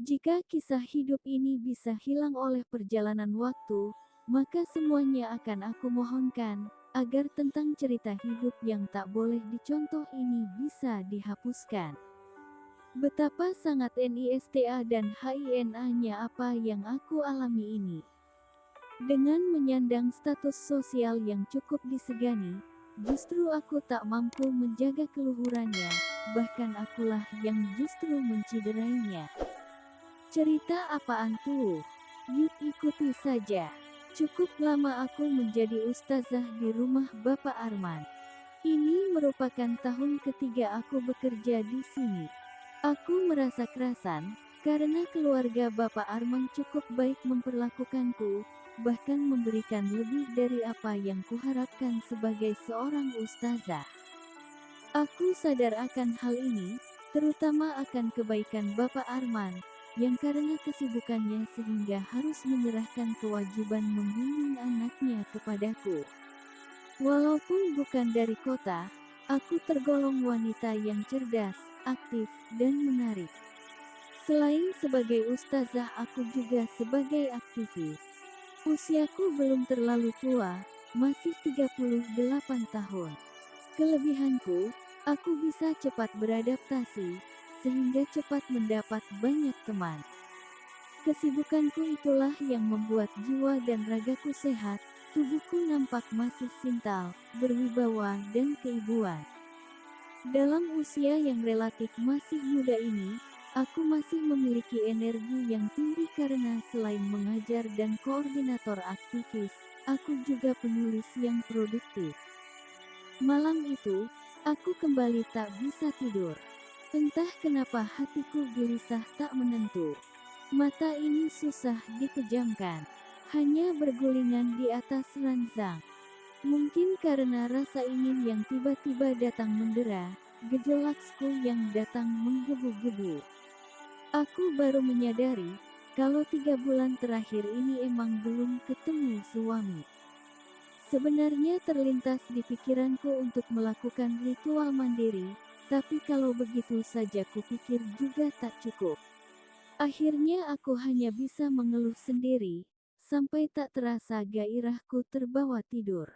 Jika kisah hidup ini bisa hilang oleh perjalanan waktu, maka semuanya akan aku mohonkan, agar tentang cerita hidup yang tak boleh dicontoh ini bisa dihapuskan. Betapa sangat NISTA dan HINA-nya apa yang aku alami ini. Dengan menyandang status sosial yang cukup disegani, justru aku tak mampu menjaga keluhurannya, bahkan akulah yang justru menciderainya. Cerita apaan tuh? Yuk ikuti saja. Cukup lama aku menjadi ustazah di rumah Bapak Arman. Ini merupakan tahun ketiga aku bekerja di sini. Aku merasa kerasan, karena keluarga Bapak Arman cukup baik memperlakukanku, bahkan memberikan lebih dari apa yang kuharapkan sebagai seorang ustazah. Aku sadar akan hal ini, terutama akan kebaikan Bapak Arman, yang karena kesibukannya sehingga harus menyerahkan kewajiban membimbing anaknya kepadaku. Walaupun bukan dari kota, aku tergolong wanita yang cerdas, aktif, dan menarik. Selain sebagai ustazah, aku juga sebagai aktivis. Usiaku belum terlalu tua, masih 38 tahun. Kelebihanku, aku bisa cepat beradaptasi, sehingga cepat mendapat banyak teman. Kesibukanku itulah yang membuat jiwa dan ragaku sehat, tubuhku nampak masih sintal, berwibawa dan keibuan. Dalam usia yang relatif masih muda ini, aku masih memiliki energi yang tinggi karena selain mengajar dan koordinator aktivis, aku juga penulis yang produktif. Malam itu, aku kembali tak bisa tidur. Entah kenapa hatiku gelisah tak menentu. Mata ini susah dipejamkan, hanya bergulingan di atas ranjang. Mungkin karena rasa ingin yang tiba-tiba datang mendera, gejolakku yang datang menggebu-gebu. Aku baru menyadari, kalau 3 bulan terakhir ini emang belum ketemu suami. Sebenarnya terlintas di pikiranku untuk melakukan ritual mandiri, tapi kalau begitu saja kupikir juga tak cukup. Akhirnya aku hanya bisa mengeluh sendiri, sampai tak terasa gairahku terbawa tidur.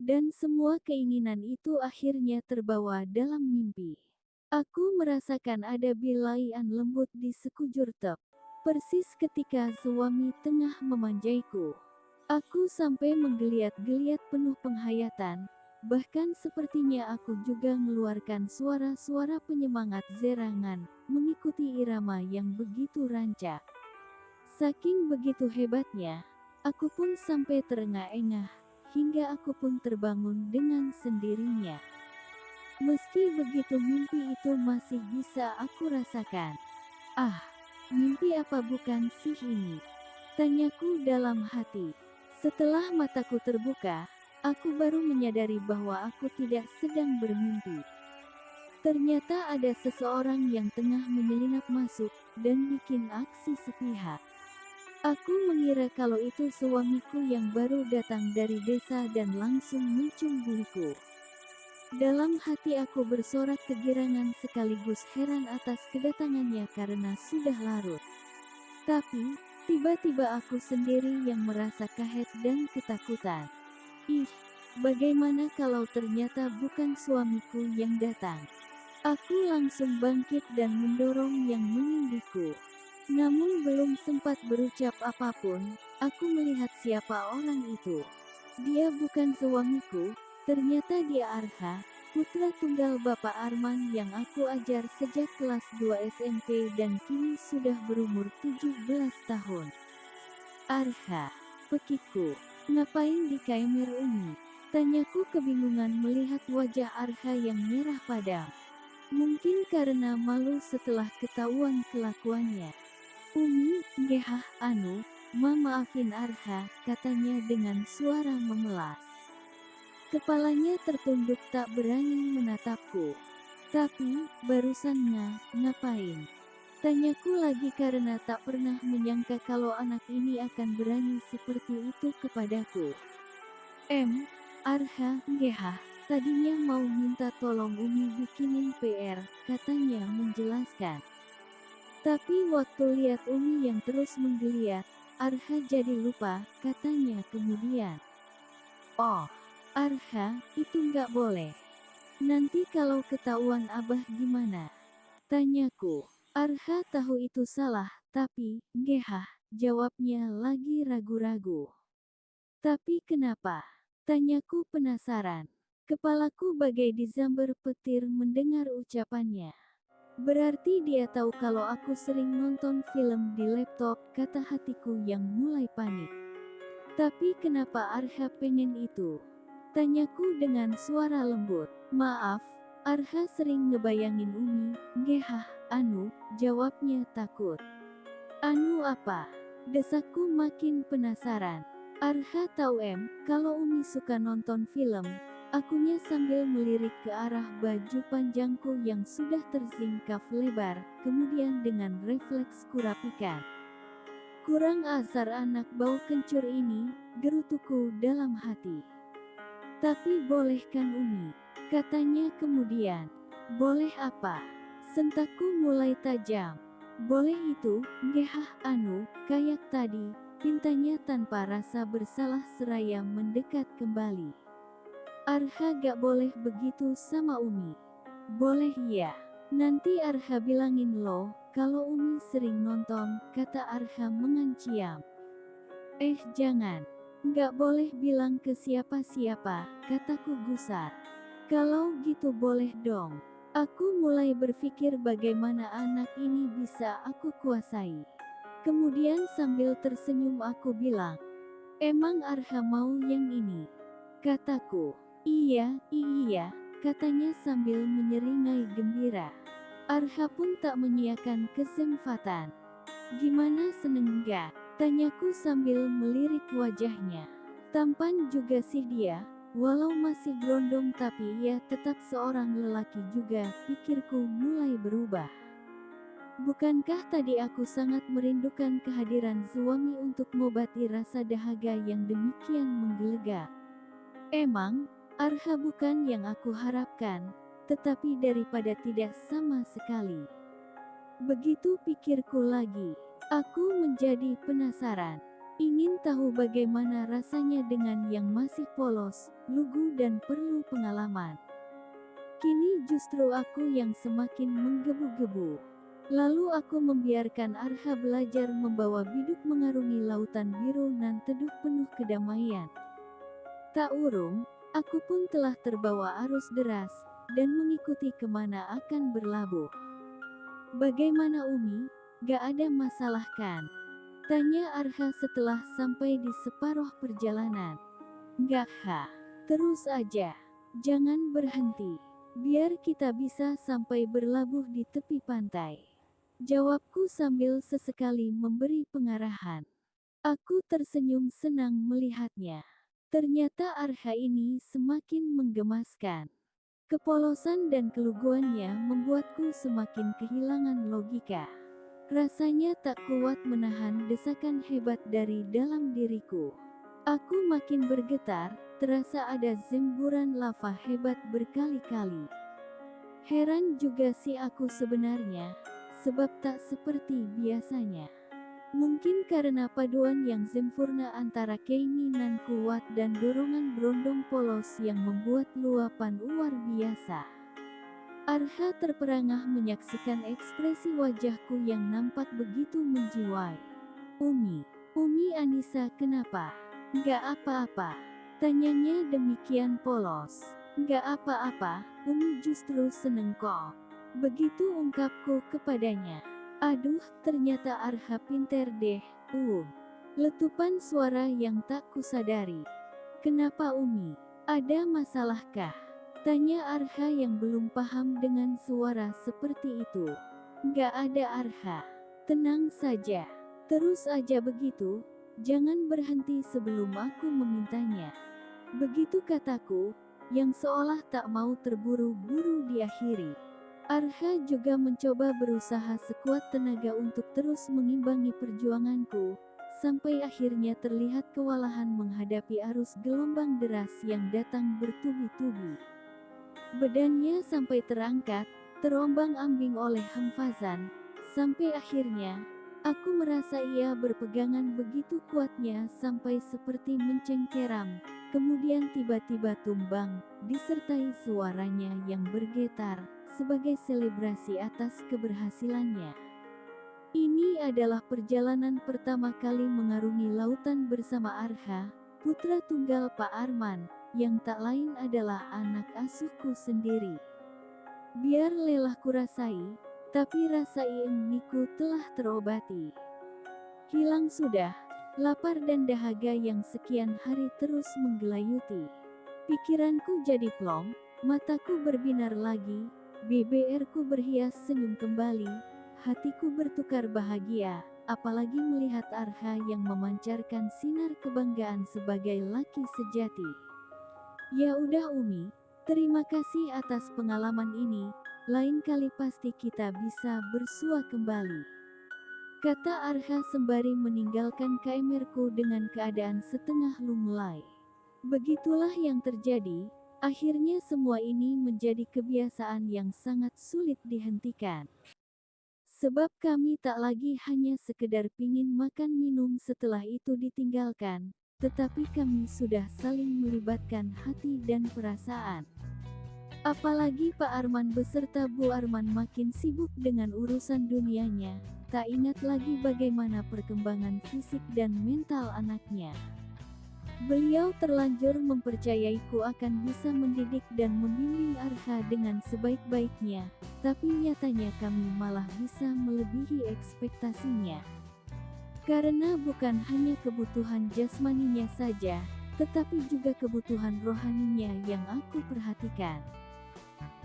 Dan semua keinginan itu akhirnya terbawa dalam mimpi. Aku merasakan ada bilaian lembut di sekujur tep. Persis ketika suami tengah memanjaiku. Aku sampai menggeliat-geliat penuh penghayatan, bahkan sepertinya aku juga mengeluarkan suara-suara penyemangat zerangan, mengikuti irama yang begitu rancak. Saking begitu hebatnya, aku pun sampai terengah-engah, hingga aku pun terbangun dengan sendirinya. Meski begitu mimpi itu masih bisa aku rasakan. Ah, mimpi apa bukan sih ini? Tanyaku dalam hati. Setelah mataku terbuka, aku baru menyadari bahwa aku tidak sedang bermimpi. Ternyata ada seseorang yang tengah menyelinap masuk, dan bikin aksi sepihak. Aku mengira kalau itu suamiku yang baru datang dari desa dan langsung mencumbuiku. Dalam hati aku bersorak kegirangan sekaligus heran atas kedatangannya karena sudah larut. Tapi, tiba-tiba aku sendiri yang merasa kaget dan ketakutan. Ih, bagaimana kalau ternyata bukan suamiku yang datang? Aku langsung bangkit dan mendorong yang menindihku. Namun belum sempat berucap apapun, aku melihat siapa orang itu. Dia bukan suamiku, ternyata dia Arha, putra tunggal Bapak Arman yang aku ajar sejak kelas 2 SMP dan kini sudah berumur 17 tahun. Arha, pekiku, ngapain di kamar Umi? Tanyaku kebingungan melihat wajah Arha yang merah padam. Mungkin karena malu setelah ketahuan kelakuannya. Umi, ngehah, maafin Arha, katanya dengan suara memelas. Kepalanya tertunduk tak berani menatapku. Tapi, barusan ngapain? Tanyaku lagi karena tak pernah menyangka kalau anak ini akan berani seperti itu kepadaku. Arha, ngehah, tadinya mau minta tolong Umi bikinin PR, katanya menjelaskan. Tapi waktu lihat Umi yang terus menggeliat, Arha jadi lupa, katanya kemudian. Oh, Arha, itu nggak boleh. Nanti kalau ketahuan Abah gimana? Tanyaku. Arha tahu itu salah, tapi, ngehah, jawabnya lagi ragu-ragu. Tapi kenapa? Tanyaku penasaran. Kepalaku bagai disambar petir mendengar ucapannya. Berarti dia tahu kalau aku sering nonton film di laptop, kata hatiku yang mulai panik. Tapi kenapa Arha pengen itu? Tanyaku dengan suara lembut. Maaf, Arha sering ngebayangin Umi, ngehah, anu, jawabnya takut. Anu apa? Desakku makin penasaran. Arha tahu kalau Umi suka nonton film. Akunya sambil melirik ke arah baju panjangku yang sudah tersingkap lebar, kemudian dengan refleks kurapikan. Kurang ajar anak bau kencur ini, gerutuku dalam hati. Tapi boleh kan Umi? Katanya kemudian. Boleh apa? Sentakku mulai tajam. Boleh itu, ngehah anu, kayak tadi, pintanya tanpa rasa bersalah seraya mendekat kembali. Arha gak boleh begitu sama Umi. Boleh ya. Nanti Arha bilangin lo, kalau Umi sering nonton, kata Arha menganciam. Jangan. Gak boleh bilang ke siapa-siapa, kataku gusar. Kalau gitu boleh dong. Aku mulai berpikir bagaimana anak ini bisa aku kuasai. Kemudian sambil tersenyum aku bilang, emang Arha mau yang ini? Kataku. Iya, katanya sambil menyeringai gembira. Arha pun tak menyiakan kesempatan. Gimana seneng gak? Tanyaku sambil melirik wajahnya. Tampan juga sih dia, walau masih berondong tapi ia tetap seorang lelaki juga, pikirku mulai berubah. Bukankah tadi aku sangat merindukan kehadiran suami untuk mengobati rasa dahaga yang demikian menggelegak? Emang, Arha bukan yang aku harapkan, tetapi daripada tidak sama sekali. Begitu pikirku lagi, aku menjadi penasaran. Ingin tahu bagaimana rasanya dengan yang masih polos, lugu dan perlu pengalaman. Kini justru aku yang semakin menggebu-gebu. Lalu aku membiarkan Arha belajar membawa biduk mengarungi lautan biru nan teduh penuh kedamaian. Tak urung, aku pun telah terbawa arus deras, dan mengikuti kemana akan berlabuh. Bagaimana Umi? Gak ada masalah kan? Tanya Arha setelah sampai di separuh perjalanan. Gak ha. Terus aja. Jangan berhenti. Biar kita bisa sampai berlabuh di tepi pantai. Jawabku sambil sesekali memberi pengarahan. Aku tersenyum senang melihatnya. Ternyata Arha ini semakin menggemaskan. Kepolosan dan keluguannya membuatku semakin kehilangan logika. Rasanya tak kuat menahan desakan hebat dari dalam diriku. Aku makin bergetar, terasa ada zemburan lava hebat berkali-kali. Heran juga sih aku sebenarnya, sebab tak seperti biasanya. Mungkin karena paduan yang sempurna antara keinginan kuat dan dorongan berondong polos yang membuat luapan luar biasa. Arha terperangah menyaksikan ekspresi wajahku yang nampak begitu menjiwai. Umi Anissa kenapa? Gak apa-apa. Tanyanya demikian polos. Gak apa-apa, Umi justru seneng kok. Begitu ungkapku kepadanya. Aduh, ternyata Arha pinter deh, letupan suara yang tak kusadari. Kenapa Umi? Ada masalahkah? Tanya Arha yang belum paham dengan suara seperti itu. Gak ada Arha. Tenang saja. Terus aja begitu, jangan berhenti sebelum aku memintanya. Begitu kataku, yang seolah tak mau terburu-buru diakhiri. Arha juga mencoba berusaha sekuat tenaga untuk terus mengimbangi perjuanganku, sampai akhirnya terlihat kewalahan menghadapi arus gelombang deras yang datang bertubi-tubi. Badannya sampai terangkat, terombang-ambing oleh hempasan, Sampai akhirnya, aku merasa ia berpegangan begitu kuatnya sampai seperti mencengkeram, kemudian tiba-tiba tumbang, disertai suaranya yang bergetar, sebagai selebrasi atas keberhasilannya. Ini adalah perjalanan pertama kali mengarungi lautan bersama Arha, putra tunggal Pak Arman, yang tak lain adalah anak asuhku sendiri. Biar lelah kurasai, tapi rasa ingniku telah terobati. Hilang sudah, lapar dan dahaga yang sekian hari terus menggelayuti. Pikiranku jadi plong, mataku berbinar lagi, BBRku berhias senyum kembali, hatiku bertukar bahagia, apalagi melihat Arha yang memancarkan sinar kebanggaan sebagai laki sejati. Ya udah Umi, terima kasih atas pengalaman ini, lain kali pasti kita bisa bersua kembali. Kata Arha sembari meninggalkan kamerku dengan keadaan setengah lunglai. Begitulah yang terjadi, akhirnya semua ini menjadi kebiasaan yang sangat sulit dihentikan. Sebab kami tak lagi hanya sekedar pingin makan minum setelah itu ditinggalkan, tetapi kami sudah saling melibatkan hati dan perasaan. Apalagi Pak Arman beserta Bu Arman makin sibuk dengan urusan dunianya, tak ingat lagi bagaimana perkembangan fisik dan mental anaknya. Beliau terlanjur mempercayaiku akan bisa mendidik dan membimbing Arha dengan sebaik-baiknya, tapi nyatanya kami malah bisa melebihi ekspektasinya. Karena bukan hanya kebutuhan jasmaninya saja, tetapi juga kebutuhan rohaninya yang aku perhatikan.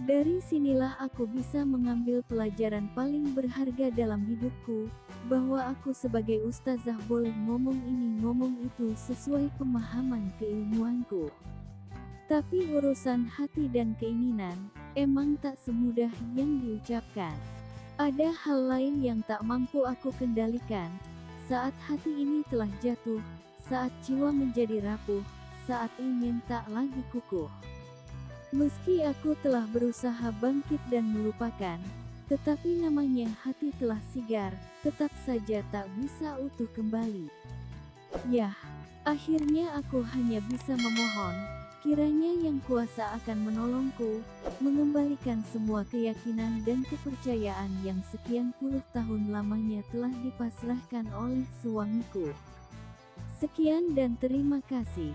Dari sinilah aku bisa mengambil pelajaran paling berharga dalam hidupku, bahwa aku sebagai ustazah boleh ngomong ini ngomong itu sesuai pemahaman keilmuanku. Tapi urusan hati dan keinginan, emang tak semudah yang diucapkan. Ada hal lain yang tak mampu aku kendalikan, saat hati ini telah jatuh, saat jiwa menjadi rapuh, saat ingin tak lagi kukuh. Meski aku telah berusaha bangkit dan melupakan, tetapi namanya hati telah sigar, tetap saja tak bisa utuh kembali. Yah, akhirnya aku hanya bisa memohon, kiranya Yang Kuasa akan menolongku, mengembalikan semua keyakinan dan kepercayaan yang sekian puluh tahun lamanya telah dipasrahkan oleh suamiku. Sekian dan terima kasih.